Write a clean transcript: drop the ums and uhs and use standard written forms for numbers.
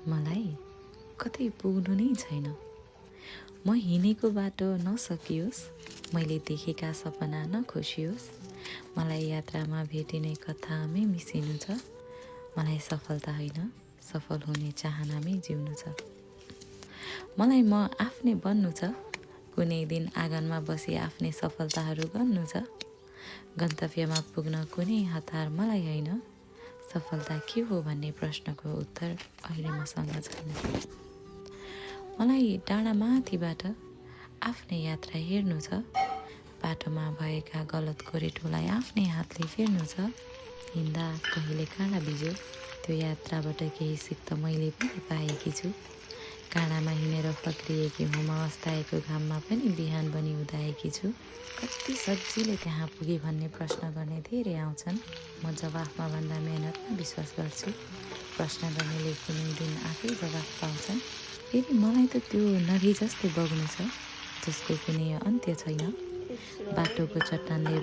मलाई कतै पुग्नु नै छैन। म हिँडेको बाटो नसकियोस्, मैले देखेका सपना नखोसियोस्। मलाई यात्रामा भेटिने कथामै मिसिनु छ। मलाई सफलता होइन, सफल हुने चाहनामै जिउनु छ। मलाई म आफ्नै बन्नु छ। कुनै दिन आँगनमा बसी आफ्नै सफलताहरू गन्नु छ। गन्तव्यमा पुग्न कुनै हतार मलाई होइन। सफलता के हो भन्ने प्रश्नको उत्तर अहिले मसँग छैन। मलाई डाँडा माथिबाट आफ्नै यात्रा हेर्नु छ। बाटोमा भएका गलत गोरेटोलाई आफ्नै हातले फेर्नु छ। हिँड्दा कहिले काँडा बिज्यो, त्यो यात्राबाट केही सिक त मैले पनि पाएकी छु। काँडामा हिँडेर फक्रिएकी हुँ म, अस्ताएको घाममा पनि बिहान बनी उदाएकी छु। कति सजिलै त्यहाँ पुगे भन्ने प्रश्न गर्ने धेरै आउँछन्। म जवाफमा भन्दा मेहनतमा विश्वास गर्छु। प्रश्न गर्नेले कुनै दिन आफै जवाफ पाउँछन्। फेरि मलाई त त्यो नदी जस्तै बग्नु छ, जसको कुनै अन्त्य छैन। बाटोको चट्टानले